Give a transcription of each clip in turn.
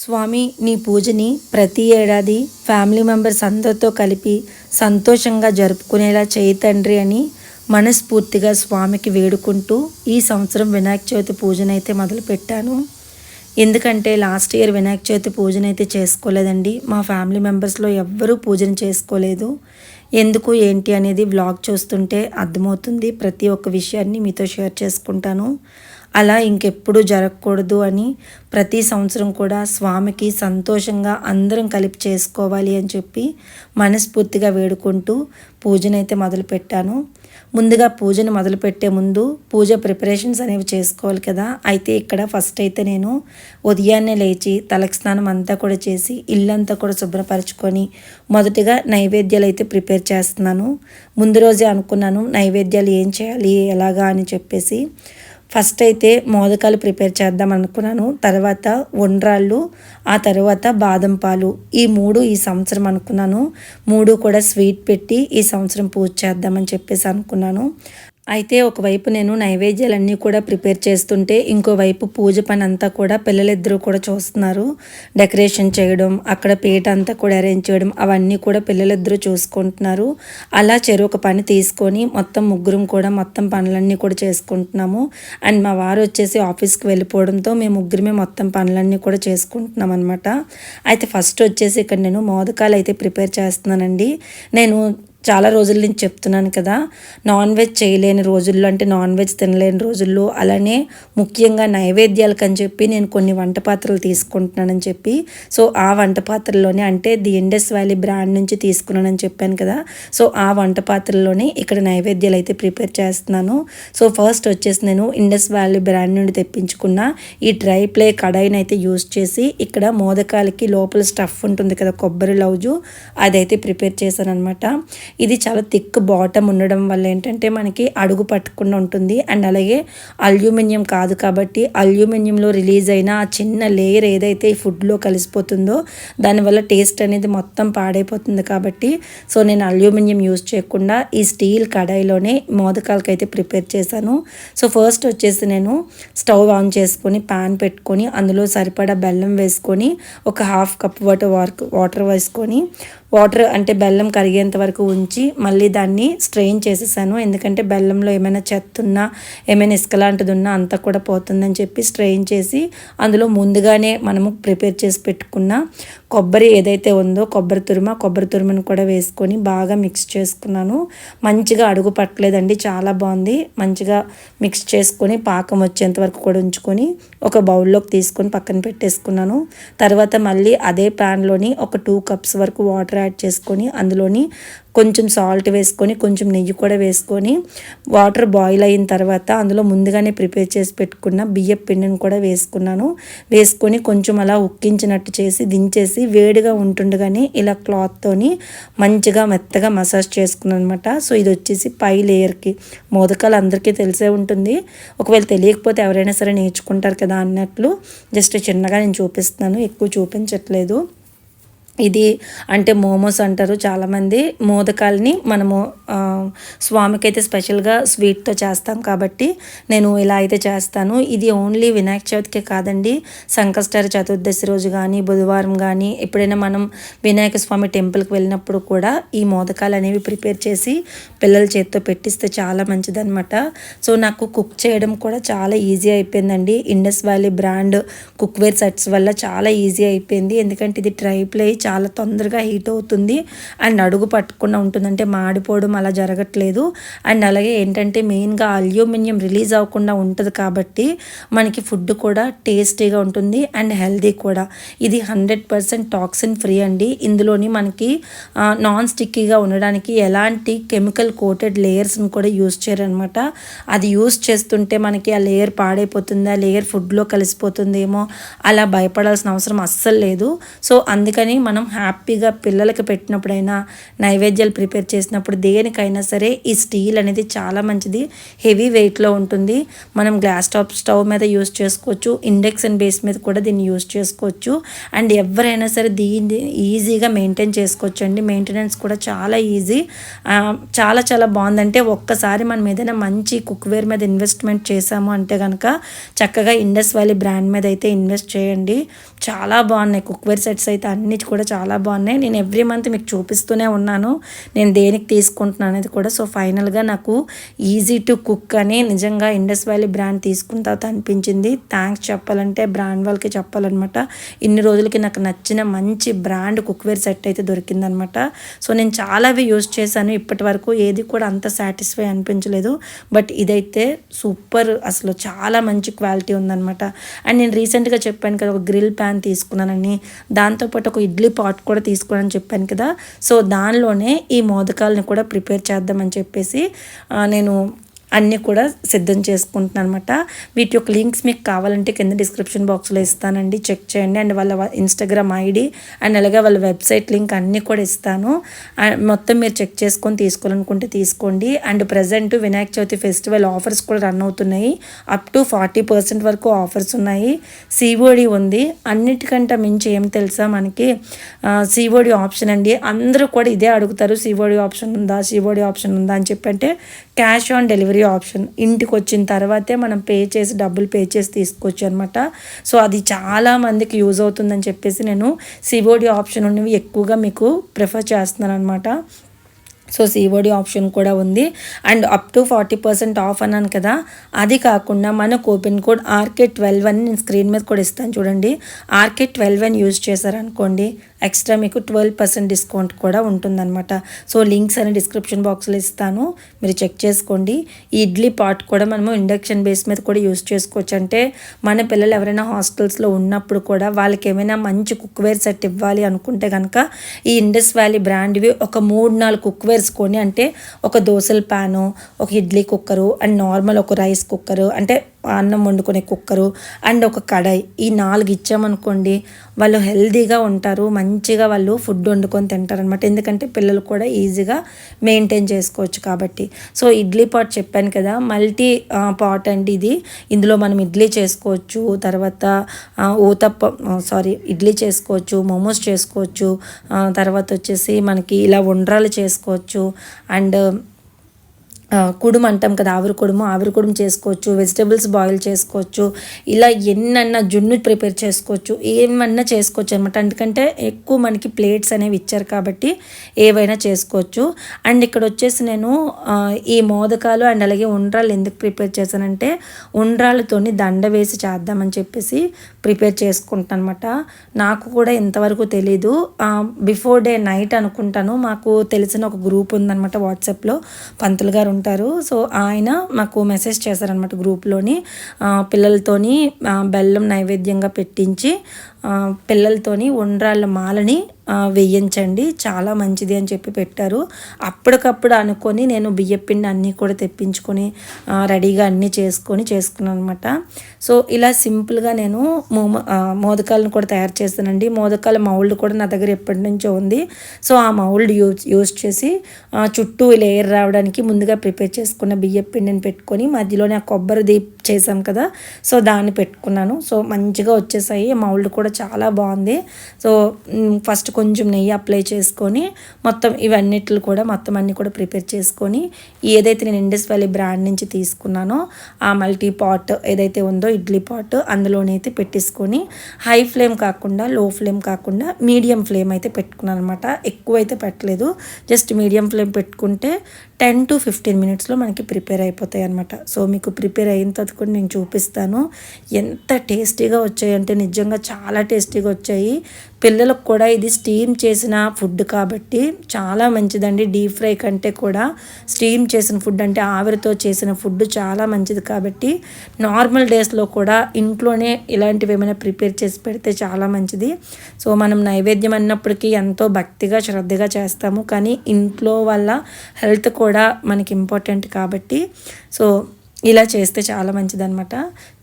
స్వామి, నీ పూజని ప్రతి ఏడాది ఫ్యామిలీ మెంబర్స్ అందరితో కలిపి సంతోషంగా జరుపుకునేలా చేయి తండ్రి అని మనస్ఫూర్తిగా స్వామికి వేడుకుంటూ ఈ సంవత్సరం వినాయక చవితి పూజనైతే మొదలుపెట్టాను. ఎందుకంటే లాస్ట్ ఇయర్ వినాయక చవితి పూజనైతే చేసుకోలేదండి. మా ఫ్యామిలీ మెంబర్స్లో ఎవ్వరూ పూజను చేసుకోలేదు. ఎందుకు ఏంటి అనేది వ్లాగ్ చూస్తుంటే అర్థమవుతుంది. ప్రతి ఒక్క విషయాన్ని మీతో షేర్ చేసుకుంటాను. అలా ఇంకెప్పుడు జరగకూడదు అని ప్రతి సంవత్సరం కూడా స్వామికి సంతోషంగా అందరం కలిపి చేసుకోవాలి అని చెప్పి మనస్ఫూర్తిగా వేడుకుంటూ పూజనైతే మొదలుపెట్టాను. ముందుగా పూజను మొదలుపెట్టే ముందు పూజ ప్రిపరేషన్స్ అనేవి చేసుకోవాలి కదా. అయితే ఇక్కడ ఫస్ట్ అయితే నేను ఉదయాన్నే లేచి తలకి స్నానం అంతా కూడా చేసి ఇల్లంతా కూడా శుభ్రపరచుకొని మొదటిగా నైవేద్యాలు అయితే ప్రిపేర్ చేస్తున్నాను. ముందు రోజే అనుకున్నాను నైవేద్యాలు ఏం చేయాలి ఎలాగా అని చెప్పేసి. ఫస్ట్ అయితే మోదకాలు ప్రిపేర్ చేద్దాం అనుకున్నాను. తర్వాత ఉండ్రాళ్ళు, ఆ తర్వాత బాదం పాలు, ఈ మూడు ఈ సంవత్సరం అనుకున్నాను. మూడు కూడా స్వీట్ పెట్టి ఈ సంవత్సరం పూజ చేద్దామని చెప్పేసి అనుకున్నాను. అయితే ఒకవైపు నేను నైవేద్యాలన్నీ కూడా ప్రిపేర్ చేస్తుంటే ఇంకోవైపు పూజ పని అంతా కూడా పిల్లలిద్దరూ కూడా చూస్తున్నారు. డెకరేషన్ చేయడం, అక్కడ పీట అంతా కూడా అరేంజ్ చేయడం, అవన్నీ కూడా పిల్లలిద్దరూ చూసుకుంటున్నారు. అలా చెరొక పని తీసుకొని మొత్తం ముగ్గురం కూడా మొత్తం పనులన్నీ కూడా చేసుకుంటున్నాము. అండ్ మా వారు వచ్చేసి ఆఫీస్కి వెళ్ళిపోవడంతో మేము ముగ్గురమే మొత్తం పనులన్నీ కూడా చేసుకుంటున్నాం అనమాట. అయితే ఫస్ట్ వచ్చేసి ఇక్కడ నేను మోదకాలు అయితే ప్రిపేర్ చేస్తున్నానండి. నేను చాలా రోజుల నుంచి చెప్తున్నాను కదా, నాన్ వెజ్ చేయలేని రోజుల్లో, అంటే నాన్ వెజ్ తినలేని రోజుల్లో, అలానే ముఖ్యంగా నైవేద్యాలకు అని చెప్పి నేను కొన్ని వంట పాత్రలు తీసుకుంటున్నానని చెప్పి, సో ఆ వంట పాత్రల్లోనే, అంటే ది ఇండస్ వ్యాలీ బ్రాండ్ నుంచి తీసుకున్నానని చెప్పాను కదా, సో ఆ వంట పాత్రల్లోనే ఇక్కడ నైవేద్యాలు అయితే ప్రిపేర్ చేస్తున్నాను. సో ఫస్ట్ వచ్చేసి నేను ఇండస్ వ్యాలీ బ్రాండ్ నుండి తెప్పించుకున్న ఈ డ్రై ప్లే కడాయిని అయితే యూస్ చేసి ఇక్కడ మోదకాలకి లోపల స్టఫ్ ఉంటుంది కదా, కొబ్బరి లౌజు, అదైతే ప్రిపేర్ చేశాను అనమాట. ఇది చాలా థిక్ బాటమ్ ఉండడం వల్ల ఏంటంటే మనకి అడుగు పట్టకుండా ఉంటుంది. అండ్ అలాగే అల్యూమినియం కాదు కాబట్టి అల్యూమినియంలో రిలీజ్ అయిన ఆ చిన్న లేయర్ ఏదైతే ఈ ఫుడ్లో కలిసిపోతుందో దానివల్ల టేస్ట్ అనేది మొత్తం పాడైపోతుంది కాబట్టి సో నేను అల్యూమినియం యూజ్ చేయకుండా ఈ స్టీల్ కడాయిలోనే మోదకాలకి అయితే ప్రిపేర్ చేశాను. సో ఫస్ట్ వచ్చేసి నేను స్టవ్ ఆన్ చేసుకొని ప్యాన్ పెట్టుకొని అందులో సరిపడా బెల్లం వేసుకొని ఒక హాఫ్ కప్ వాటర్ వేసుకొని వాటర్ అంటే బెల్లం కరిగేంత వరకు ఉంచి మళ్ళీ దాన్ని స్ట్రెయిన్ చేసేసాను. ఎందుకంటే బెల్లంలో ఏమైనా చెత్త ఉన్నా, ఏమైనా ఇసుక లాంటిది ఉన్నా అంతా కూడా పోతుందని చెప్పి స్ట్రెయిన్ చేసి అందులో ముందుగానే మనము ప్రిపేర్ చేసి పెట్టుకున్న కొబ్బరి ఏదైతే ఉందో కొబ్బరి తురుమును కూడా వేసుకొని బాగా మిక్స్ చేసుకున్నాను. మంచిగా అడుగు పట్టలేదండి, చాలా బాగుంది. మంచిగా మిక్స్ చేసుకొని పాకం వచ్చేంత వరకు కూడా ఉంచుకొని ఒక బౌల్లోకి తీసుకొని పక్కన పెట్టేసుకున్నాను. తర్వాత మళ్ళీ అదే ప్యాన్లోని ఒక 2 కప్స్ వరకు వాటర్ యాడ్ చేసుకొని అందులోని కొంచెం సాల్ట్ వేసుకొని కొంచెం నెయ్యి కూడా వేసుకొని వాటర్ బాయిల్ అయిన తర్వాత అందులో ముందుగానే ప్రిపేర్ చేసి పెట్టుకున్న బియ్యం పిండిని కూడా వేసుకొని కొంచెం అలా ఉక్కించినట్టు చేసి దించేసి వేడిగా ఉంటుండగానే ఇలా క్లాత్తోని మంచిగా మెత్తగా మసాజ్ చేసుకున్నాను అనమాట. సో ఇది వచ్చేసి పై లేయర్కి, మోదకాలు అందరికీ తెలిసే ఉంటుంది, ఒకవేళ తెలియకపోతే ఎవరైనా సరే నేర్చుకుంటారు కదా అన్నట్లు జస్ట్ చిన్నగా నేను చూపిస్తున్నాను, ఎక్కువ చూపించట్లేదు. ఇది అంటే మోమోస్ అంటారు చాలామంది. మోదకాలని మనము స్వామికి అయితే స్పెషల్గా స్వీట్తో చేస్తాం కాబట్టి నేను ఇలా అయితే చేస్తాను. ఇది ఓన్లీ వినాయక చవితికే కాదండి, సంకష్టహర చతుర్దశి రోజు కానీ బుధవారం కానీ ఎప్పుడైనా మనం వినాయక స్వామి టెంపుల్కి వెళ్ళినప్పుడు కూడా ఈ మోదకాలు అనేవి ప్రిపేర్ చేసి పిల్లల చేతితో పెట్టిస్తే చాలా మంచిదన్నమాట. సో నాకు కుక్ చేయడం కూడా చాలా ఈజీ అయిపోయిందండి. Indus valley brand cookware sets వల్ల చాలా ఈజీ అయిపోయింది. ఎందుకంటే ఇది ట్రై ప్లే, చాలా తొందరగా హీట్ అవుతుంది అండ్ అడుగు పట్టకుండా ఉంటుంది, అంటే మాడిపోవడం అలా జరగట్లేదు. అండ్ అలాగే ఏంటంటే మెయిన్గా అల్యూమినియం రిలీజ్ అవ్వకుండా ఉంటుంది కాబట్టి మనకి ఫుడ్ కూడా టేస్టీగా ఉంటుంది అండ్ హెల్దీ కూడా. ఇది 100% టాక్సిన్ ఫ్రీ అండి. ఇందులోని మనకి నాన్ స్టిక్కీగా ఉండడానికి ఎలాంటి కెమికల్ కోటెడ్ లేయర్స్ని కూడా యూస్ చేయరనమాట. అది యూస్ చేస్తుంటే మనకి ఆ లేయర్ పాడైపోతుంది, ఆ లేయర్ ఫుడ్లో కలిసిపోతుందేమో అలా భయపడాల్సిన అవసరం అస్సలు లేదు. సో అందుకని మనం మనం హ్యాపీగా పిల్లలకి పెట్టినప్పుడైనా నైవేద్యాలు ప్రిపేర్ చేసినప్పుడు దేనికైనా సరే ఈ స్టీల్ అనేది చాలా మంచిది, హెవీ వెయిట్లో ఉంటుంది. మనం గ్లాస్ టాప్ స్టవ్ మీద యూస్ చేసుకోవచ్చు, ఇండక్షన్ బేస్ మీద కూడా దీన్ని యూస్ చేసుకోవచ్చు. అండ్ ఎవరైనా సరే దీన్ని ఈజీగా మెయింటైన్ చేసుకోవచ్చు అండి. మెయింటెనెన్స్ కూడా చాలా ఈజీ, చాలా చాలా బాగుందంటే ఒక్కసారి మనం ఏదైనా మంచి కుక్వేర్ మీద ఇన్వెస్ట్మెంట్ చేసాము అంటే కనుక చక్కగా ఇండస్ వ్యాలీ బ్రాండ్ మీద అయితే ఇన్వెస్ట్ చేయండి. చాలా బాగున్నాయి కుక్వేర్ సెట్స్ అయితే అన్నీ కూడా చాలా బాగున్నాయి. నేను ఎవ్రీ మంత్ మీకు చూపిస్తూనే ఉన్నాను నేను దేనికి తీసుకుంటున్నాను అనేది కూడా. సో ఫైనల్గా నాకు ఈజీ టు కుక్ అని నిజంగా ఇండస్ వ్యాలీ బ్రాండ్ తీసుకున్న తర్వాత అనిపించింది. థ్యాంక్స్ చెప్పాలంటే బ్రాండ్ వాళ్ళకి చెప్పాలన్నమాట. ఇన్ని రోజులకి నాకు నచ్చిన మంచి బ్రాండ్ కుక్వేర్ సెట్ అయితే దొరికిందనమాట. సో నేను చాలావి యూజ్ చేశాను, ఇప్పటి వరకు ఏది కూడా అంత సాటిస్ఫై అనిపించలేదు. బట్ ఇదైతే సూపర్, అసలు చాలా మంచి క్వాలిటీ ఉందన్నమాట. అండ్ నేను రీసెంట్గా చెప్పాను కదా ఒక గ్రిల్ ప్యాన్ తీసుకున్నానని, దాంతోపాటు ఒక ఇడ్లీ పాట్ కూడా తీసుకున్నానని చెప్పాను కదా. సో దానిలోనే ఈ మోదకాలని కూడా ప్రిపేర్ చేద్దామని చెప్పేసి నేను అన్నీ కూడా సిద్ధం చేసుకుంటున్నాను అనమాట. వీటి యొక్క లింక్స్ మీకు కావాలంటే కింద డిస్క్రిప్షన్ బాక్స్లో ఇస్తానండి, చెక్ చేయండి. అండ్ వాళ్ళ ఇన్స్టాగ్రామ్ ఐడి అండ్ అలాగే వాళ్ళ వెబ్సైట్ లింక్ అన్నీ కూడా ఇస్తాను. మొత్తం మీరు చెక్ చేసుకొని తీసుకోవాలనుకుంటే తీసుకోండి. And present Vinayaka Chavithi festival offers కూడా రన్ అవుతున్నాయి, అప్ టు 40% వరకు ఆఫర్స్ ఉన్నాయి. సిఓడి ఉంది. అన్నిటికంటే మించి ఏం తెలుసా మనకి సిఓడి ఆప్షన్ అండి. అందరూ కూడా ఇదే అడుగుతారు, సిఓడి ఆప్షన్ ఉందా, సిఓడి ఆప్షన్ ఉందా అని చెప్పి. అంటే క్యాష్ ఆన్ డెలివరీ ఆప్షన్, ఇంటికి వచ్చిన తర్వాతే మనం డబ్బులు పే చేసి తీసుకోవచ్చు అనమాట. సో అది చాలా మందికి యూజ్ అవుతుందని చెప్పేసి నేను సిఓడి ఆప్షన్ ఉన్నవి ఎక్కువగా మీకు ప్రిఫర్ చేస్తున్నాను అనమాట. సో సిఓడి ఆప్షన్ కూడా ఉంది. అండ్ అప్ టు 40% ఆఫ్ అన్నాను కదా, అది కాకుండా మన కూపన్ కోడ్ RK12 అని నేను స్క్రీన్ మీద కూడా ఇస్తాను చూడండి. RK12 అని యూజ్ చేశారనుకోండి ఎక్స్ట్రా మీకు 12% డిస్కౌంట్ కూడా ఉంటుందన్నమాట. సో లింక్స్ అని డిస్క్రిప్షన్ బాక్స్లో ఇస్తాను, మీరు చెక్ చేసుకోండి. ఈ ఇడ్లీ పాట్ కూడా మనము ఇండక్షన్ బేస్ మీద కూడా యూజ్ చేసుకోవచ్చు. అంటే మన పిల్లలు ఎవరైనా హాస్టల్స్లో ఉన్నప్పుడు కూడా వాళ్ళకి ఏమైనా మంచి కుక్వేర్ సెట్ ఇవ్వాలి అనుకుంటే కనుక ఈ ఇండస్ వ్యాలీ బ్రాండ్వి ఒక 3-4 కుక్వేర్స్ కొని, అంటే ఒక దోసల ప్యాను, ఒక ఇడ్లీ కుక్కరు అండ్ నార్మల్ ఒక రైస్ కుక్కరు, అంటే అన్నం వండుకునే కుక్కరు అండ్ ఒక కడాయి, ఈ 4 ఇచ్చామనుకోండి వాళ్ళు హెల్తీగా ఉంటారు, మంచిగా వాళ్ళు ఫుడ్ వండుకొని తింటారనమాట. ఎందుకంటే పిల్లలు కూడా ఈజీగా మెయింటైన్ చేసుకోవచ్చు కాబట్టి. సో ఇడ్లీ పాట్ చెప్పాను కదా, మల్టీ పాట్ అండి ఇది. ఇందులో మనం ఇడ్లీ చేసుకోవచ్చు, తర్వాత ఇడ్లీ చేసుకోవచ్చు, మోమోస్ చేసుకోవచ్చు, తర్వాత వచ్చేసి మనకి ఇలా ఉండ్రాలు చేసుకోవచ్చు. అండ్ కుడుము అంటాం కదా, ఆవిరి కుడుము చేసుకోవచ్చు, వెజిటేబుల్స్ బాయిల్ చేసుకోవచ్చు, ఇలా ఎన్నన్నా జున్ను ప్రిపేర్ చేసుకోవచ్చు, ఏమన్నా చేసుకోవచ్చు అనమాట. ఎందుకంటే ఎక్కువ మనకి ప్లేట్స్ అనేవి ఇచ్చారు కాబట్టి ఏవైనా చేసుకోవచ్చు. అండ్ ఇక్కడ వచ్చేసి నేను ఈ మోదకాలు అండ్ అలాగే ఉండ్రాలు ఎందుకు ప్రిపేర్ చేశానంటే ఉండ్రాలతోని దండ వేసి చేద్దామని చెప్పేసి ప్రిపేర్ చేసుకుంటాను అనమాట. నాకు కూడా ఇంతవరకు తెలీదు, బిఫోర్ డే నైట్ అనుకుంటాను మాకు తెలిసిన ఒక గ్రూప్ ఉందన్నమాట వాట్సాప్లో, పంతులు గారు ఉంటారు. సో ఆయన మాకు మెసేజ్ చేశారనమాట గ్రూప్లోని, పిల్లలతోని బెల్లం నైవేద్యంగా పెట్టించి పిల్లలతోని ఉండ్రాళ్ళ మాలని వేయించండి, చాలా మంచిది అని చెప్పి పెట్టారు. అప్పటికప్పుడు అనుకొని నేను బియ్యపిండి అన్నీ కూడా తెప్పించుకొని రెడీగా అన్నీ చేసుకున్నాను అనమాట. సో ఇలా సింపుల్గా నేను మోదకాలను కూడా తయారు చేస్తానండి. మోదకాల మౌల్డ్ కూడా నా దగ్గర ఎప్పటి నుంచో ఉంది. సో ఆ మౌల్డ్ యూజ్ చేసి చుట్టూ లేయర్ రావడానికి ముందుగా ప్రిపేర్ చేసుకున్న బియ్యపిండిని పెట్టుకొని మధ్యలోనే ఆ కొబ్బరిది చేసాం కదా, సో దాన్ని పెట్టుకున్నాను. సో మంచిగా వచ్చేసాయి, మౌల్డ్ కూడా చాలా బాగుంది. సో ఫస్ట్ కొంచెం నెయ్యి అప్లై చేసుకొని మొత్తం ఇవన్నిట్లు కూడా అన్నీ కూడా ప్రిపేర్ చేసుకొని ఏదైతే నేను ఇండస్ వ్యాలీ బ్రాండ్ నుంచి తీసుకున్నానో ఆ మల్టీ పాట్ ఏదైతే ఉందో ఇడ్లీ పాట్ అందులోనైతే పెట్టేసుకొని హై ఫ్లేమ్ కాకుండా లో ఫ్లేమ్ కాకుండా మీడియం ఫ్లేమ్ అయితే పెట్టుకున్నాను అనమాట. ఎక్కువ అయితే పెట్టలేదు, జస్ట్ మీడియం ఫ్లేమ్ పెట్టుకుంటే 10 to 15 మినిట్స్లో మనకి ప్రిపేర్ అయిపోతాయి అనమాట. సో మీకు ప్రిపేర్ అయిన తర్వాత కూడా నేను చూపిస్తాను. ఎంత టేస్టీగా వచ్చాయంటే నిజంగా చాలా టేస్టీగా వచ్చాయి. పిల్లలకు కూడా ఇది స్టీమ్ చేసిన ఫుడ్ కాబట్టి చాలా మంచిదండి. డీప్ ఫ్రై కంటే కూడా స్టీమ్ చేసిన ఫుడ్ అంటే ఆవిరితో చేసిన ఫుడ్ చాలా మంచిది కాబట్టి నార్మల్ డేస్లో కూడా ఇంట్లోనే ఇలాంటివి ఏమైనా ప్రిపేర్ చేసి పెడితే చాలా మంచిది. సో మనం నైవేద్యం అన్నప్పటికీ ఎంతో భక్తిగా శ్రద్ధగా చేస్తాము, కానీ ఇంట్లో వల్ల హెల్త్ కూడా మనకి ఇంపార్టెంట్ కాబట్టి సో ఇలా చేస్తే చాలా మంచిదన్నమాట.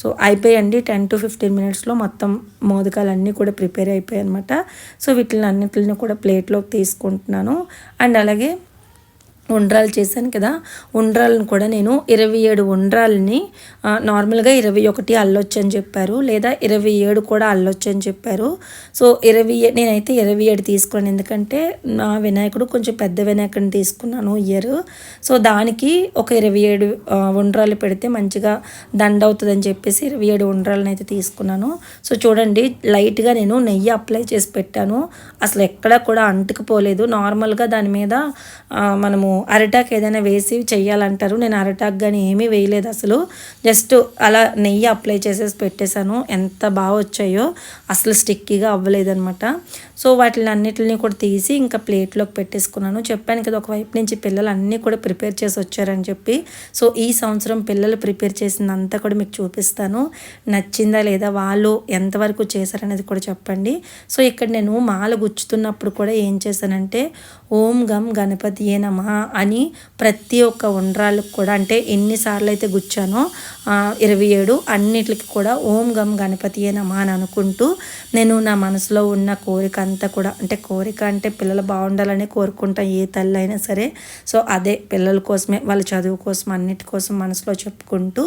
సో అయిపోయండి 10 to 15 మినిట్స్లో మొత్తం మోదకాలన్నీ కూడా ప్రిపేర్ అయిపోయాయి అనమాట. సో వీటిని అన్నిటిని కూడా ప్లేట్లోకి తీసుకుంటున్నాను. అండ్ అలాగే ఉండ్రాలు చేశాను కదా, ఉండ్రాలను కూడా నేను 27 ఉండ్రాలని నార్మల్గా 21 అల్లొచ్చు అని చెప్పారు, లేదా 27 కూడా అల్లొచ్చు అని చెప్పారు. సో నేనైతే 27 తీసుకున్నాను, ఎందుకంటే నా వినాయకుడు కొంచెం పెద్ద వినాయకుడిని తీసుకున్నాను ఇయర్. సో దానికి ఒక 27 ఉండ్రాలు పెడితే మంచిగా దండ అవుతుందని చెప్పేసి 27 ఉండ్రాలను అయితే తీసుకున్నాను. సో చూడండి, లైట్గా నేను నెయ్యి అప్లై చేసి పెట్టాను, అసలు ఎక్కడా కూడా అంటుకుపోలేదు. నార్మల్గా దాని మీద మనము అరిటాక్ ఏదైనా వేసి చెయ్యాలంటారు, నేను అరిటాక్ కానీ ఏమీ వేయలేదు, అసలు జస్ట్ అలా నెయ్యి అప్లై చేసేసి పెట్టేశాను. ఎంత బాగా వచ్చాయో, అసలు స్టిక్కీగా అవ్వలేదన్నమాట. సో వాటిని అన్నిటిని కూడా తీసి ఇంకా ప్లేట్లోకి పెట్టేసుకున్నాను. చెప్పాను కదా, ఒకవైపు నుంచి పిల్లలు అన్నీ కూడా ప్రిపేర్ చేసి వచ్చారని చెప్పి. సో ఈ సంవత్సరం పిల్లలు ప్రిపేర్ చేసిందంతా కూడా మీకు చూపిస్తాను. నచ్చిందా లేదా, వాళ్ళు ఎంతవరకు చేశారనేది కూడా చెప్పండి. సో ఇక్కడ నేను మాల గుచ్చుతున్నప్పుడు కూడా ఏం చేశానంటే, ఓం గం గణపతియే నమః అని ప్రతి ఒక్క ఉండ్రాలకు కూడా, అంటే ఎన్నిసార్లు అయితే గుచ్చానో 27 అన్నిటికి కూడా ఓం గం గణపతియే నమః అని అనుకుంటూ నేను నా మనసులో ఉన్న కోరిక అంతా కూడా, అంటే కోరిక అంటే పిల్లలు బాగుండాలని కోరుకుంటాం ఏ తల్లి అయినా సరే. సో అదే పిల్లల కోసమే, వాళ్ళ చదువు కోసం, అన్నిటి కోసం మనసులో చెప్పుకుంటూ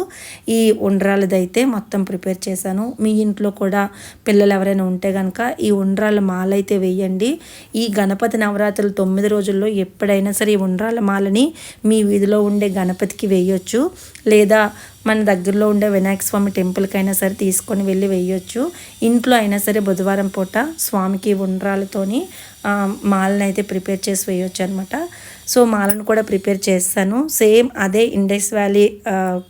ఈ ఉండ్రాలదైతే మొత్తం ప్రిపేర్ చేశాను. మీ ఇంట్లో కూడా పిల్లలు ఎవరైనా ఉంటే కనుక ఈ ఉండ్రాల మాల అయితే వేయండి. ఈ గణపతి నవరాత్రులు 9 రోజుల్లో ఎప్పుడైనా సరే ఈ ఉండ్రాల మాలని మీ వీధిలో ఉండే గణపతికి వేయొచ్చు, లేదా మన దగ్గరలో ఉండే వినాయక స్వామి టెంపుల్కైనా సరే తీసుకొని వెళ్ళి వేయొచ్చు. ఇంట్లో అయినా సరే బుధవారం పూట స్వామికి ఉండ్రాలతోని మాలను అయితే ప్రిపేర్ చేసి వేయొచ్చు అనమాట. సో మాలను కూడా ప్రిపేర్ చేస్తాను. సేమ్ అదే ఇండస్ వ్యాలీ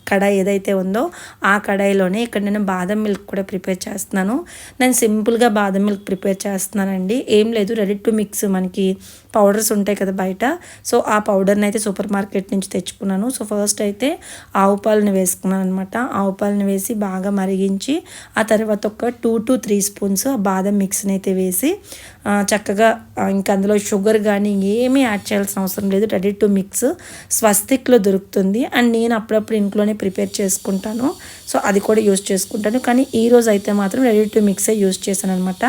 కడాయి ఏదైతే ఉందో ఆ కడాయిలోనే ఇక్కడ నేను బాదం మిల్క్ కూడా ప్రిపేర్ చేస్తున్నాను. నేను సింపుల్గా బాదం మిల్క్ ప్రిపేర్ చేస్తున్నానండి, ఏం లేదు, రెడీ టు మిక్స్ మనకి పౌడర్స్ ఉంటాయి కదా బయట. సో ఆ పౌడర్ని అయితే సూపర్ మార్కెట్ నుంచి తెచ్చుకున్నాను. సో ఫస్ట్ అయితే ఆవు పాలను వేసుకున్నాను అనమాట. ఆవు పాలను వేసి బాగా మరిగించి ఆ తర్వాత ఒక 2 to 3 స్పూన్స్ బాదం మిక్స్ని అయితే వేసి చక్కగా ఇంకా అందులో షుగర్ కానీ ఏమీ యాడ్ చేయాల్సిన అవసరం లేదు, రెడీ టు మిక్స్ స్వస్తిక్లో దొరుకుతుంది. అండ్ నేను అప్పుడప్పుడు ఇంట్లోనే ప్రిపేర్ చేసుకుంటాను, సో అది కూడా యూస్ చేసుకుంటాను. కానీ ఈరోజు అయితే మాత్రం రెడీ టు మిక్సే యూస్ చేశాను అనమాట.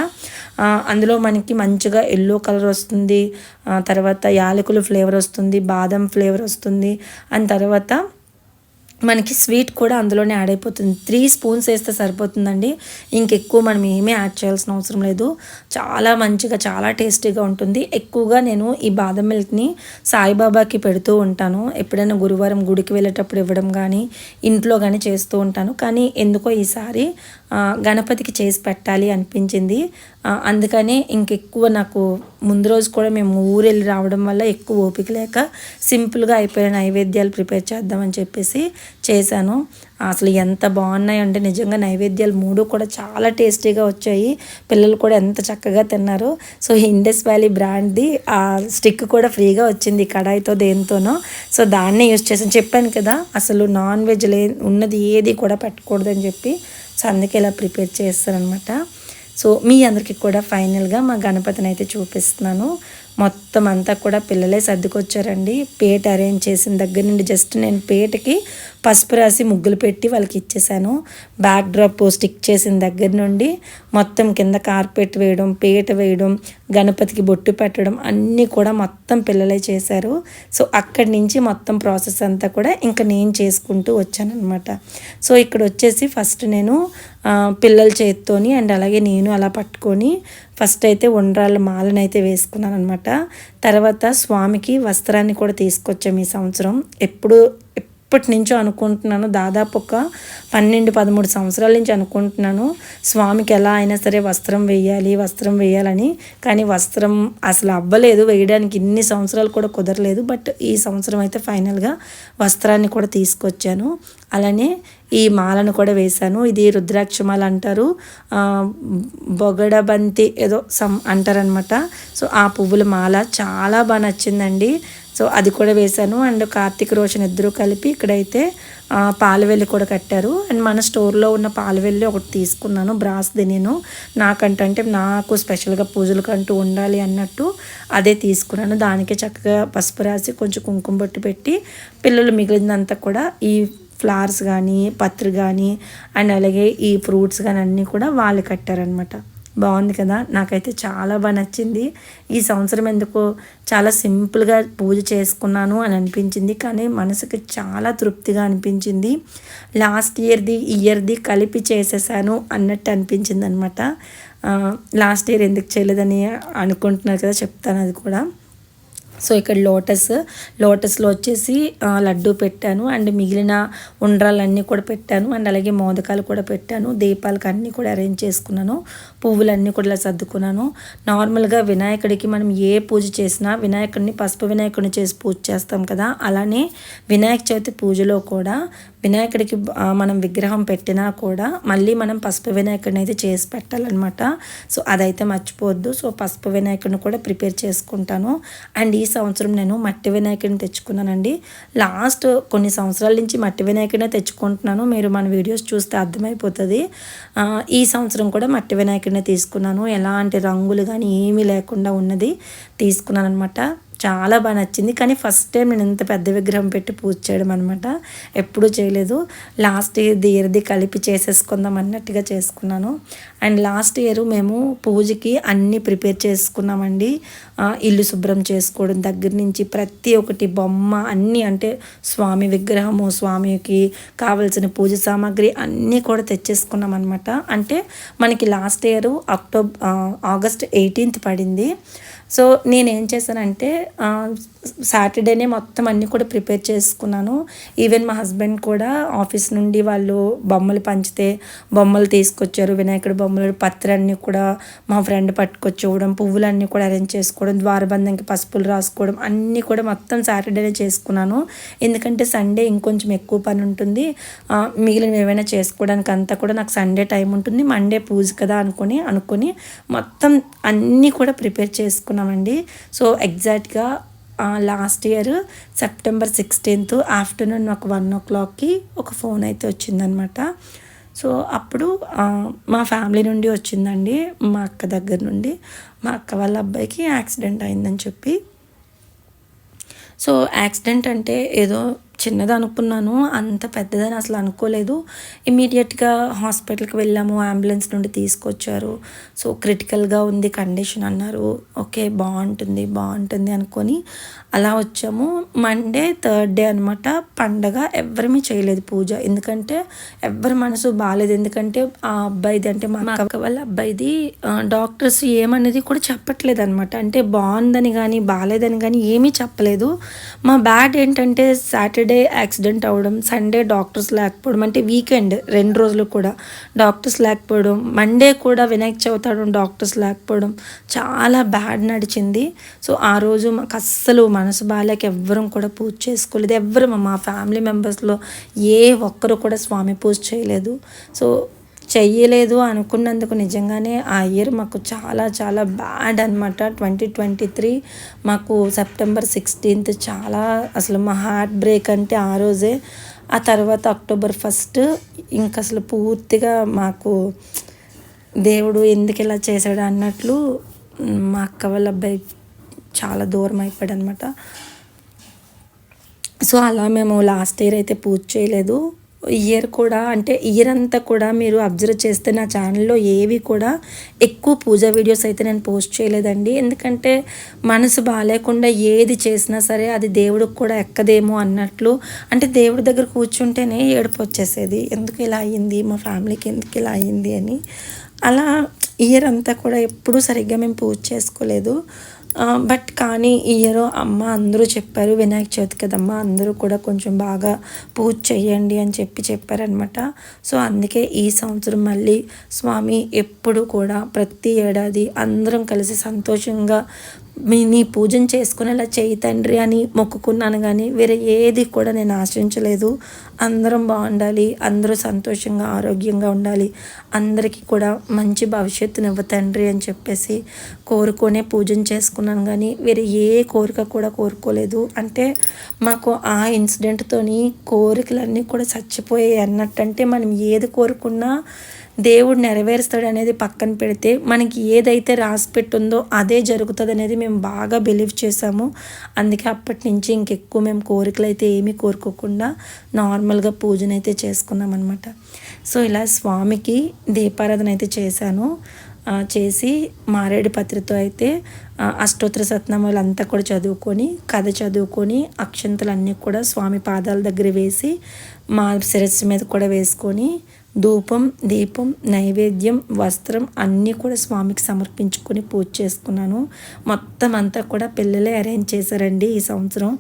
అందులో మనకి మంచిగా ఎల్లో కలర్ వస్తుంది, తర్వాత యాలకులు ఫ్లేవర్ వస్తుంది, బాదం ఫ్లేవర్ వస్తుంది, అండ్ తర్వాత మనకి స్వీట్ కూడా అందులోనే యాడ్ అయిపోతుంది. 3 స్పూన్స్ వేస్తే సరిపోతుందండి, ఇంకెక్కువ మనం ఏమీ యాడ్ చేయాల్సిన అవసరం లేదు. చాలా మంచిగా, చాలా టేస్టీగా ఉంటుంది. ఎక్కువగా నేను ఈ బాదం మిల్క్ని సాయిబాబాకి పెడుతూ ఉంటాను, ఎప్పుడైనా గురువారం గుడికి వెళ్ళేటప్పుడు ఇవ్వడం కానీ ఇంట్లో కానీ చేస్తూ ఉంటాను. కానీ ఎందుకో ఈసారి గణపతికి చేసి పెట్టాలి అనిపించింది. అందుకనే ఇంకెక్కువ నాకు ముందు రోజు కూడా మేము ఊరెళ్ళి రావడం వల్ల ఎక్కువ ఓపిక లేక సింపుల్గా అయిపోయిన నైవేద్యాలు ప్రిపేర్ చేద్దామని చెప్పేసి చేశాను. అసలు ఎంత బాగున్నాయి అంటే నిజంగా నైవేద్యాలు 3 కూడా చాలా టేస్టీగా వచ్చాయి. పిల్లలు కూడా ఎంత చక్కగా తిన్నారు. సో ఇండస్ వ్యాలీ బ్రాండ్ది ఆ స్టిక్ కూడా ఫ్రీగా వచ్చింది కడాయితో దేనితోనో. సో దాన్నే యూజ్ చేసాను. చెప్పాను కదా, అసలు నాన్ వెజ్ ఉన్నది ఏది కూడా పెట్టకూడదని చెప్పి. సో అందుకే ఇలా ప్రిపేర్ చేస్తానమాట. సో మీ అందరికీ కూడా ఫైనల్గా మా గణపతిని అయితే చూపిస్తున్నాను. మొత్తం అంతా కూడా పిల్లలే సర్దుకొచ్చారండి. పేట అరేంజ్ చేసిన దగ్గర నుండి జస్ట్ నేను పేటకి పసుపు రాసి ముగ్గులు పెట్టి వాళ్ళకి ఇచ్చేసాను. బ్యాక్ డ్రాప్ స్టిక్ చేసిన దగ్గర నుండి మొత్తం కింద కార్పెట్ వేయడం, పేట వేయడం, గణపతికి బొట్టు పెట్టడం అన్నీ కూడా మొత్తం పిల్లలే చేశారు. సో అక్కడి నుంచి మొత్తం ప్రాసెస్ అంతా కూడా ఇంకా నేను చేసుకుంటూ వచ్చానమాట. సో ఇక్కడ వచ్చేసి ఫస్ట్ నేను పిల్లల చేత్తోని అండ్ అలాగే నేను అలా పట్టుకొని ఫస్ట్ అయితే ఉండ్రాళ్ళ మాలను అయితే వేసుకున్నాను అనమాట. తర్వాత స్వామికి వస్త్రాన్ని కూడా తీసుకొచ్చాము ఈ సంవత్సరం. ఎప్పటి నుంచో అనుకుంటున్నాను, దాదాపు ఒక 12-13 సంవత్సరాల నుంచి అనుకుంటున్నాను స్వామికి ఎలా అయినా సరే వస్త్రం వేయాలని. కానీ వస్త్రం అసలు అవ్వలేదు వేయడానికి, ఇన్ని సంవత్సరాలు కూడా కుదరలేదు. బట్ ఈ సంవత్సరం అయితే ఫైనల్గా వస్త్రాన్ని కూడా తీసుకొచ్చాను. అలానే ఈ మాలను కూడా వేశాను. ఇది రుద్రాక్ష మాల అంటారు, బొగడబంతి ఏదో అంటారనమాట. సో ఆ పువ్వుల మాల చాలా బాగా నచ్చిందండి. సో అది కూడా వేశాను. అండ్ కార్తీక రోషన్ ఇద్దరు కలిపి ఇక్కడైతే పాలవెల్లి కూడా కట్టారు. అండ్ మన స్టోర్లో ఉన్న పాలవెల్లి ఒకటి తీసుకున్నాను, బ్రాస్ది. నేను నాకంటే నాకు స్పెషల్గా పూజలకంటూ ఉండాలి అన్నట్టు అదే తీసుకున్నాను. దానికే చక్కగా పసుపు రాసి కొంచెం కుంకుమ బొట్టు పెట్టి పిల్లలు మిగిలిందంతా కూడా ఈ ఫ్లవర్స్ కానీ పత్రి కానీ అండ్ అలాగే ఈ ఫ్రూట్స్ కానీ అన్నీ కూడా వాళ్ళు కట్టారనమాట. బాగుంది కదా, నాకైతే చాలా బాగా నచ్చింది. ఈ సంవత్సరం ఎందుకో చాలా సింపుల్గా పూజ చేసుకున్నాను అని అనిపించింది, కానీ మనసుకి చాలా తృప్తిగా అనిపించింది. లాస్ట్ ఇయర్ది కలిపి చేసేసాను అన్నట్టు అనిపించింది అనమాట. లాస్ట్ ఇయర్ ఎందుకు చేయలేదని అనుకుంటున్నారు కదా, చెప్తాను అది కూడా. సో ఇక్కడ లోటస్లో వచ్చేసి లడ్డు పెట్టాను అండ్ మిగిలిన ఉండ్రాలన్నీ కూడా పెట్టాను అండ్ అలాగే మోదకాలు కూడా పెట్టాను. దీపాలకు అన్నీ కూడా అరేంజ్ చేసుకున్నాను. పువ్వులన్నీ కూడా ఇలా సర్దుకున్నాను. నార్మల్గా వినాయకుడికి మనం ఏ పూజ చేసినా వినాయకుడిని పసుపు వినాయకుడిని చేసి పూజ చేస్తాం కదా, అలానే వినాయక చవితి పూజలో కూడా వినాయకుడికి మనం విగ్రహం పెట్టినా కూడా మళ్ళీ మనం పసుపు వినాయకుడిని అయితే చేసి పెట్టాలన్నమాట. సో అదైతే మర్చిపోవద్దు. సో పసుపు వినాయకుడిని కూడా ప్రిపేర్ చేసుకుంటాను. అండ్ ఈ సంవత్సరం నేను మట్టి వినాయకుడిని తెచ్చుకున్నానండి. లాస్ట్ కొన్ని సంవత్సరాల నుంచి మట్టి వినాయకుడినే తెచ్చుకుంటున్నాను. మీరు మన వీడియోస్ చూస్తే అర్థమైపోతుంది. ఈ సంవత్సరం కూడా మట్టి వినాయకుడినే తీసుకున్నాను. ఎలాంటి రంగులు కానీ ఏమీ లేకుండా ఉన్నది తీసుకున్నాను అనమాట. చాలా బాగా నచ్చింది. కానీ ఫస్ట్ టైం నేను ఇంత పెద్ద విగ్రహం పెట్టి పూజ చేయడం అనమాట. ఎప్పుడూ చేయలేదు. లాస్ట్ ఇయర్ది కలిపి చేసేసుకుందాం అన్నట్టుగా చేసుకున్నాను. అండ్ లాస్ట్ ఇయర్ మేము పూజకి అన్నీ ప్రిపేర్ చేసుకున్నామండి. ఇల్లు శుభ్రం చేసుకోవడం దగ్గర నుంచి ప్రతి ఒక్కటి బొమ్మ అన్నీ, అంటే స్వామి విగ్రహము, స్వామికి కావలసిన పూజ సామాగ్రి అన్నీ కూడా తెచ్చేసుకున్నాం అనమాట. అంటే మనకి లాస్ట్ ఇయర్ ఆగస్ట్ 18th పడింది. సో నేనేం చేశానంటే సాటర్డేనే మొత్తం అన్నీ కూడా ప్రిపేర్ చేసుకున్నాను. ఈవెన్ మా హస్బెండ్ కూడా ఆఫీస్ నుండి వాళ్ళు బొమ్మలు పంచితే బొమ్మలు తీసుకొచ్చారు. వినాయకుడి బొమ్మలు పత్రాన్ని కూడా మా ఫ్రెండ్ పట్టుకొచ్చేవడం, పువ్వులన్నీ కూడా అరేంజ్ చేసుకోవడం, ద్వారబంధంకి పసుపులు రాసుకోవడం అన్నీ కూడా మొత్తం సాటర్డేనే చేసుకున్నాను. ఎందుకంటే సండే ఇంకొంచెం ఎక్కువ పని ఉంటుంది. మిగిలిన ఏమైనా చేసుకోవడానికి అంతా కూడా నాకు సండే టైం ఉంటుంది. మండే పూజ కదా అనుకొని మొత్తం అన్నీ కూడా ప్రిపేర్ చేసుకున్నామండి. సో ఎగ్జాక్ట్గా last year September 16th afternoon నాకు 1 o'clockకి ఒక ఫోన్ అయితే వచ్చిందనమాట. సో అప్పుడు మా ఫ్యామిలీ నుండి వచ్చిందండి, మా అక్క దగ్గర నుండి. మా అక్క వాళ్ళ అబ్బాయికి యాక్సిడెంట్ అయిందని చెప్పి. సో యాక్సిడెంట్ అంటే ఏదో చిన్నది అనుకున్నాను, అంత పెద్దదని అసలు అనుకోలేదు. ఇమీడియట్గా హాస్పిటల్కి వెళ్ళాము. అంబులెన్స్ నుండి తీసుకొచ్చారు. సో క్రిటికల్గా ఉంది కండిషన్ అన్నారు. ఓకే బాగుంటుంది అనుకొని అలా వచ్చాము. మండే 3rd day అనమాట పండగ. ఎవరిమీ చేయలేదు పూజ, ఎందుకంటే ఎవరి మనసు బాగాలేదు. ఎందుకంటే ఆ అబ్బాయిది, అంటే మా అక్క వాళ్ళ అబ్బాయిది డాక్టర్స్ ఏమనేది కూడా చెప్పట్లేదు అనమాట. అంటే బాగుందని కానీ బాగాలేదని కానీ ఏమీ చెప్పలేదు. మా బ్యాడ్ ఏంటంటే సాటర్డే యాక్సిడెంట్ అవ్వడం, సండే డాక్టర్స్ లేకపోవడం, అంటే వీకెండ్ 2 రోజులు కూడా డాక్టర్స్ లేకపోవడం, మండే కూడా వినాయక చవితి అవడం డాక్టర్స్ లేకపోవడం, చాలా బ్యాడ్ నడిచింది. సో ఆ రోజు మాకు అస్సలు మనసు బాగాలేక ఎవ్వరం కూడా పూజ చేసుకోలేదు. ఎవ్వరు మా ఫ్యామిలీ మెంబర్స్లో ఏ ఒక్కరు కూడా స్వామి పూజ చేయలేదు. సో చెయ్యలేదు అనుకున్నందుకు నిజంగానే ఆ ఇయర్ మాకు చాలా చాలా బ్యాడ్ అనమాట. 2023 మాకు సెప్టెంబర్ 16th చాలా అసలు మా హార్ట్ బ్రేక్ అంటే ఆ రోజే. ఆ తర్వాత October 1st ఇంక అసలు పూర్తిగా మాకు దేవుడు ఎందుకు ఇలా చేశాడు అన్నట్లు మా అక్క వాళ్ళ అబ్బాయి చాలా దూరం అయిపోయాడు అనమాట. సో అలా మేము లాస్ట్ ఇయర్ అయితే పూజ చేయలేదు. ఇయర్ కూడా, అంటే ఇయర్ అంతా కూడా మీరు అబ్జర్వ్ చేస్తే నా ఛానల్లో ఏవి కూడా ఎక్కువ పూజా వీడియోస్ అయితే నేను పోస్ట్ చేయలేదండి. ఎందుకంటే మనసు బాగాలేకుండా ఏది చేసినా సరే అది దేవుడికి కూడా ఎక్కదేమో అన్నట్లు, అంటే దేవుడి దగ్గర కూర్చుంటేనే ఏడుపు వచ్చేసేది. ఎందుకు ఇలా అయ్యింది, మా ఫ్యామిలీకి ఎందుకు ఇలా అయ్యింది అని. అలా ఇయర్ అంతా కూడా ఎప్పుడూ సరిగ్గా మేము పూజ చేసుకోలేదు. బట్ కానీ ఈ ఇయర్ అమ్మ అందరూ చెప్పారు, వినాయక చవితి కదమ్మా అందరూ కూడా కొంచెం బాగా పూజ చేయండి అని చెప్పారనమాట. సో అందుకే ఈ సంవత్సరం మళ్ళీ స్వామి ఎప్పుడు కూడా ప్రతి ఏడాది అందరం కలిసి సంతోషంగా నీ పూజను చేసుకునేలా చేయి తండ్రి అని మొక్కుకున్నాను. కానీ వేరే ఏది కూడా నేను ఆశించలేదు. అందరం బాగుండాలి, అందరూ సంతోషంగా ఆరోగ్యంగా ఉండాలి, అందరికీ కూడా మంచి భవిష్యత్తునివ్వ తండ్రి అని చెప్పేసి కోరుకొనే పూజను చేసుకున్నాను. కానీ వేరే ఏ కోరిక కూడా కోరుకోలేదు. అంటే మాకు ఆ ఇన్సిడెంట్తోని కోరికలన్నీ కూడా చచ్చిపోయాయి అన్నట్టు. అంటే మనం ఏది కోరుకున్నా దేవుడు నెరవేరుస్తాడు అనేది పక్కన పెడితే మనకి ఏదైతే రాసి పెట్టుందో అదే జరుగుతుంది అనేది మేము బాగా బిలీవ్ చేసాము. అందుకే అప్పటి నుంచి ఇంకెక్కువ మేము కోరికలు అయితే ఏమీ కోరుకోకుండా నార్మల్గా పూజనైతే చేసుకున్నాం అనమాట. సో ఇలా స్వామికి దీపారాధన అయితే చేశాను. చేసి మారేడు పత్రితో అయితే అష్టోత్తర సత్నామాలు అంతా కూడా చదువుకొని కథ చదువుకొని అక్షంతలన్నీ కూడా స్వామి పాదాల దగ్గర వేసి మా శిరస్సు మీద కూడా వేసుకొని ధూపం దీపం నైవేద్యం వస్త్రం అన్నీ కూడా స్వామికి సమర్పించుకొని పూజ చేసుకున్నాను. మొత్తం అంతా కూడా పిల్లలే అరేంజ్ చేశారండి ఈ సంవత్సరం.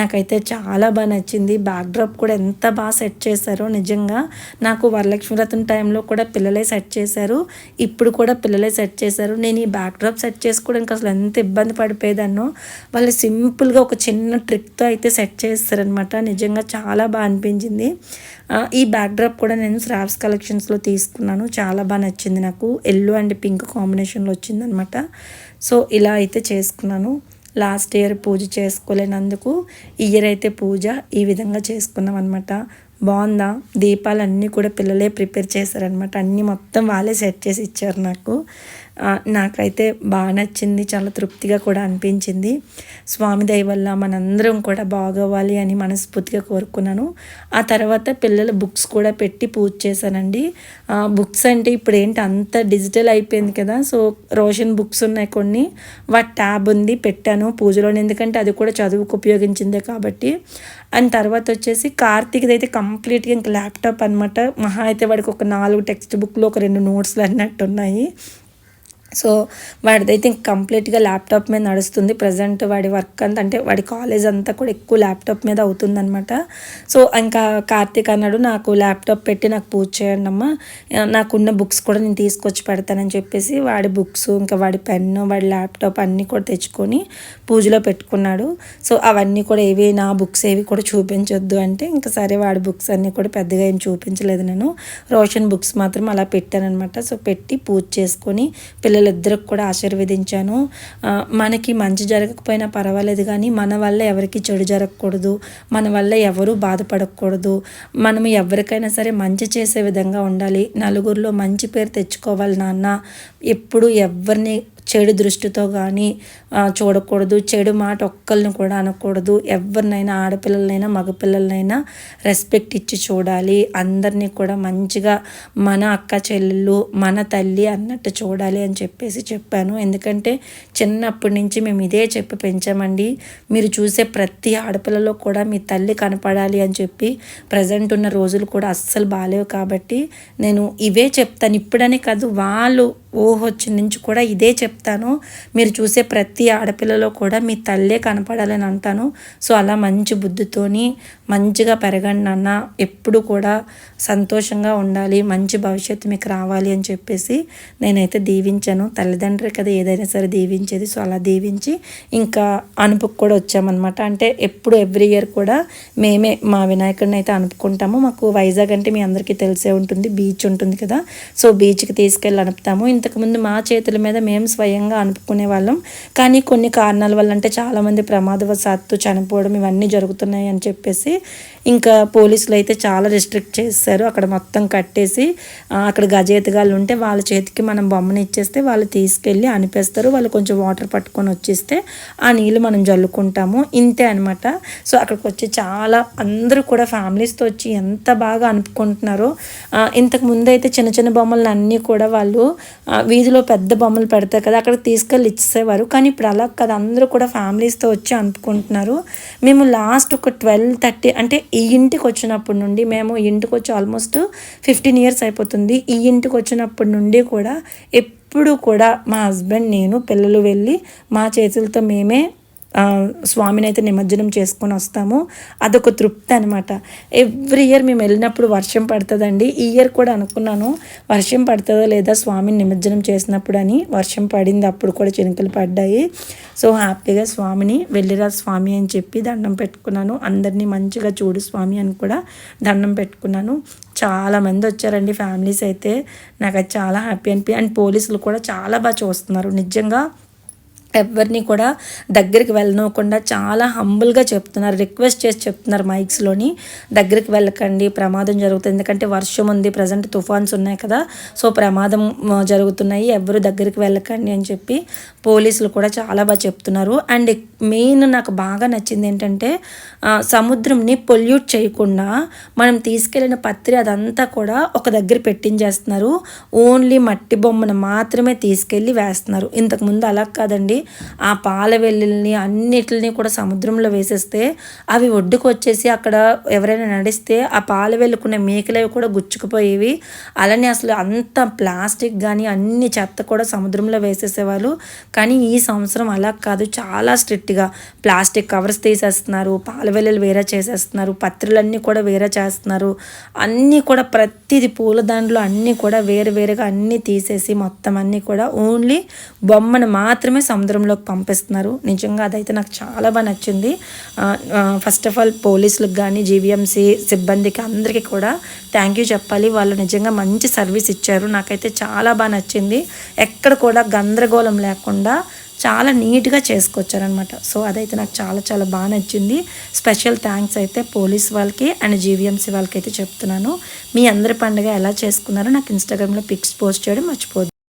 నాకైతే చాలా బాగా నచ్చింది. బ్యాక్డ్రాప్ కూడా ఎంత బాగా సెట్ చేశారో నిజంగా. నాకు వరలక్ష్మి వ్రతం టైంలో కూడా పిల్లలే సెట్ చేశారు, ఇప్పుడు కూడా పిల్లలే సెట్ చేశారు. నేను ఈ బ్యాక్డ్రాప్ సెట్ చేసుకోవడానికి అసలు ఎంత ఇబ్బంది పడిపోయేదాన్నో వాళ్ళు సింపుల్గా ఒక చిన్న ట్రిక్తో అయితే సెట్ చేస్తారనమాట. నిజంగా చాలా బాగా అనిపించింది. ఈ బ్యాక్డ్రాప్ కూడా నేను శ్రావ్స్ కలెక్షన్స్లో తీసుకున్నాను. చాలా బాగా నచ్చింది నాకు. ఎల్లో అండ్ పింక్ కాంబినేషన్లో వచ్చిందనమాట. సో ఇలా అయితే చేసుకున్నాను. లాస్ట్ ఇయర్ పూజ చేసుకోలేనందుకు ఈ ఇయర్ అయితే పూజ ఈ విధంగా చేసుకున్నాం అనమాట. బాగుందా? దీపాలన్నీ కూడా పిల్లలే ప్రిపేర్ చేశారనమాట. అన్నీ మొత్తం వాళ్ళే సెట్ చేసి ఇచ్చారు నాకు. నాకైతే బాగా నచ్చింది, చాలా తృప్తిగా కూడా అనిపించింది. స్వామి దయ వల్ల మనందరం కూడా బాగోవాలి అని మనస్ఫూర్తిగా కోరుకున్నాను. ఆ తర్వాత పిల్లల బుక్స్ కూడా పెట్టి పూజ చేశానండి. బుక్స్ అంటే ఇప్పుడు ఏంటి అంత డిజిటల్ అయిపోయింది కదా. సో రోషన్ బుక్స్ ఉన్నాయి కొన్ని, వాటి ట్యాబ్ ఉంది పెట్టాను పూజలోని, ఎందుకంటే అది కూడా చదువుకు ఉపయోగించిందే కాబట్టి. అండ్ తర్వాత వచ్చేసి కార్తీక్ది అయితే కంప్లీట్గా ఇంకా ల్యాప్టాప్ అనమాట. మహా అయితే వాడికి ఒక 4 టెక్స్ట్ బుక్లు ఒక 2 నోట్స్లు అన్నట్టు ఉన్నాయి. సో వాడిదైతే ఇంక కంప్లీట్గా ల్యాప్టాప్ మీద నడుస్తుంది ప్రజెంట్. వాడి వర్క్ అంతా అంటే వాడి కాలేజ్ అంతా కూడా ఎక్కువ ల్యాప్టాప్ మీద అవుతుందన్నమాట. సో ఇంకా కార్తీక్ అన్నాడు, నాకు ల్యాప్టాప్ పెట్టి నాకు పూజ చేయండి అమ్మా, నాకున్న బుక్స్ కూడా నేను తీసుకొచ్చి పెడతానని చెప్పేసి వాడి బుక్స్ ఇంకా వాడి పెన్ను వాడి ల్యాప్టాప్ అన్నీ కూడా తెచ్చుకొని పూజలో పెట్టుకున్నాడు. సో అవన్నీ కూడా ఏవి నా బుక్స్ ఏవి కూడా చూపించొద్దు అంటే ఇంకా సరే వాడి బుక్స్ అన్నీ కూడా పెద్దగా ఏం చూపించలేదు. నేను రోషన్ బుక్స్ మాత్రం అలా పెట్టానమాట. సో పెట్టి పూజ చేసుకొని పిల్లలిద్దరికి కూడా ఆశీర్వదించాను. మనకి మంచి జరగకపోయినా పర్వాలేదు కానీ మన వల్ల ఎవరికి చెడు జరగకూడదు, మన వల్ల ఎవరూ బాధపడకూడదు. మనం ఎవరికైనా సరే మంచి చేసే విధంగా ఉండాలి, నలుగురిలో మంచి పేరు తెచ్చుకోవాలి నాన్న. ఎప్పుడు ఎవరిని చెడు దృష్టితో కానీ చూడకూడదు, చెడు మాట ఒక్కరిని కూడా అనకూడదు. ఎవరినైనా ఆడపిల్లలనైనా మగపిల్లలనైనా రెస్పెక్ట్ ఇచ్చి చూడాలి. అందరినీ కూడా మంచిగా మన అక్క చెల్లెళ్ళు మన తల్లి అన్నట్టు చూడాలి అని చెప్పేసి చెప్పాను. ఎందుకంటే చిన్నప్పటి నుంచి మేము ఇదే చెప్పి పెంచామండి. మీరు చూసే ప్రతి ఆడపిల్లలో కూడా మీ తల్లి కనపడాలి అని చెప్పి. ప్రజెంట్ ఉన్న రోజులు కూడా అస్సలు బాగాలేవు కాబట్టి నేను ఇవే చెప్తాను. ఇప్పుడనే కాదు, వాళ్ళు వచ్చిన నుంచి కూడా ఇదే చెప్తాను. మీరు చూసే ప్రతి ఆడపిల్లలో కూడా మీ తల్లే కనపడాలని అంటాను. సో అలా మంచి బుద్ధితోని మంచిగా పెరగండి నాన్న, ఎప్పుడు కూడా సంతోషంగా ఉండాలి, మంచి భవిష్యత్తు మీకు రావాలి అని చెప్పేసి నేనైతే దీవించాను. తల్లిదండ్రులు కదా ఏదైనా సరే దీవించేది. సో అలా దీవించి ఇంకా అనుపుకు కూడా వచ్చామన్నమాట. అంటే ఎప్పుడు ఎవ్రీ ఇయర్ కూడా మేమే మా వినాయకుడిని అయితే అనుపుకుంటాము. మాకు వైజాగ్ అంటే మీ అందరికీ తెలిసే ఉంటుంది, బీచ్ ఉంటుంది కదా. సో బీచ్కి తీసుకెళ్ళి అనుపుతాము. ఇంతకుముందు మా చేతుల మీద మేము స్వయంగా అనుపుకునే వాళ్ళం. కానీ కొన్ని కారణాల వల్ల అంటే చాలామంది ప్రమాదవశాత్తు చనిపోవడం ఇవన్నీ జరుగుతున్నాయి అని చెప్పేసి ఇంకా పోలీసులు అయితే చాలా రెస్ట్రిక్ట్ చేస్తారు. అక్కడ మొత్తం కట్టేసి అక్కడ గజేతగాళ్ళు ఉంటే వాళ్ళ చేతికి మనం బొమ్మని ఇచ్చేస్తే వాళ్ళు తీసుకెళ్ళి అనిపేస్తారు. వాళ్ళు కొంచెం వాటర్ పట్టుకొని వచ్చేస్తే ఆ నీళ్ళు మనం జల్లుకుంటాము, ఇంతే అనమాట. సో అక్కడికి వచ్చి చాలా అందరూ కూడా ఫ్యామిలీస్తో వచ్చి ఎంత బాగా అనుపుకుంటున్నారో. ఇంతకు ముందు అయితే చిన్న చిన్న బొమ్మలను అన్నీ కూడా వాళ్ళు వీధిలో పెద్ద బొమ్మలు పెడతారు కదా, అక్కడికి తీసుకెళ్ళి ఇచ్చేవారు. కానీ ఇప్పుడు అలా కదా, అందరూ కూడా ఫ్యామిలీస్తో వచ్చి అనుపుకుంటున్నారు. మేము లాస్ట్ ఒక 12:30 అంటే ఈ ఇంటికి వచ్చినప్పటి నుండి, మేము ఇంటికి వచ్చి ఆల్మోస్ట్ 15 ఇయర్స్ అయిపోతుంది. ఈ ఇంటికి వచ్చినప్పటి నుండి కూడా ఎప్పుడు కూడా మా హస్బెండ్ నేను పిల్లలు వెళ్ళి మా చేతులతో మేమే స్వామిని అయితే నిమజ్జనం చేసుకొని వస్తాము. అదొక తృప్తి అనమాట. ఎవ్రీ ఇయర్ మేము వెళ్ళినప్పుడు వర్షం పడుతుందండి. ఈ ఇయర్ కూడా అనుకున్నాను వర్షం పడుతుందో లేదా స్వామిని నిమజ్జనం చేసినప్పుడు అని. వర్షం పడింది, అప్పుడు కూడా చినుకులు పడ్డాయి. సో హ్యాపీగా స్వామిని వెళ్ళిరా స్వామి అని చెప్పి దండం పెట్టుకున్నాను. అందరినీ మంచిగా చూడు స్వామి అని కూడా దండం పెట్టుకున్నాను. చాలామంది వచ్చారండి ఫ్యామిలీస్ అయితే. నాకు అది చాలా హ్యాపీ అండ్ పోలీసులు కూడా చాలా బాగా చూస్తున్నారు. నిజంగా ఎవరిని కూడా దగ్గరికి వెళ్ళనివ్వకుండా చాలా హంబుల్గా చెప్తున్నారు, రిక్వెస్ట్ చేసి చెప్తున్నారు మైక్స్లోని, దగ్గరికి వెళ్ళకండి, ప్రమాదం జరుగుతుంది. ఎందుకంటే వర్షం ఉంది, ప్రజెంట్ తుఫాన్స్ ఉన్నాయి కదా, సో ప్రమాదం జరుగుతున్నాయి, ఎవరు దగ్గరికి వెళ్ళకండి అని చెప్పి పోలీసులు కూడా చాలా బాగా చెప్తున్నారు. అండ్ మెయిన్ నాకు బాగా నచ్చింది ఏంటంటే సముద్రంని పొల్యూట్ చేయకుండా మనం తీసుకెళ్ళిన పత్రి అదంతా కూడా ఒక దగ్గర పెట్టించేస్తున్నారు. ఓన్లీ మట్టి బొమ్మను మాత్రమే తీసుకెళ్ళి వేస్తున్నారు. ఇంతకుముందు అలా కాదండి, ఆ పాల వెల్లుల్ని అన్నిటిని కూడా సముద్రంలో వేసేస్తే అవి ఒడ్డుకు వచ్చేసి అక్కడ ఎవరైనా నడిస్తే ఆ పాల వెల్లుకున్న మేకలవి కూడా గుచ్చుకుపోయేవి. అలానే అసలు అంత ప్లాస్టిక్ కానీ అన్ని చెత్త కూడా సముద్రంలో వేసేసేవాళ్ళు. కానీ ఈ సంవత్సరం అలా కాదు, చాలా స్ట్రిక్ట్గా ప్లాస్టిక్ కవర్స్ తీసేస్తున్నారు, పాల వెల్లులు వేరే చేసేస్తున్నారు, పత్రులన్నీ కూడా వేరే చేస్తున్నారు. అన్నీ కూడా ప్రతిది పూలదండలు అన్నీ కూడా వేరుగా అన్నీ తీసేసి మొత్తం అన్నీ కూడా ఓన్లీ బొమ్మను మాత్రమే సముద్రంలోకి పంపిస్తున్నారు. నిజంగా అదైతే నాకు చాలా బాగా నచ్చింది. ఫస్ట్ ఆఫ్ ఆల్ పోలీసులకు కానీ జీవీఎంసీ సిబ్బందికి అందరికీ కూడా థ్యాంక్ యూ చెప్పాలి. వాళ్ళు నిజంగా మంచి సర్వీస్ ఇచ్చారు. నాకైతే చాలా బాగా నచ్చింది. ఎక్కడ కూడా గందరగోళం లేకుండా చాలా నీట్గా చేసుకొచ్చారనమాట. సో అదైతే నాకు చాలా చాలా బాగా నచ్చింది. స్పెషల్ థ్యాంక్స్ అయితే పోలీస్ వాళ్ళకి అండ్ జీవీఎంసీ వాళ్ళకి అయితే చెప్తున్నాను. మీ అందరి పండుగ ఎలా చేసుకున్నారో నాకు ఇన్స్టాగ్రామ్లో పిక్స్ పోస్ట్ చేయడం మర్చిపోద్దు.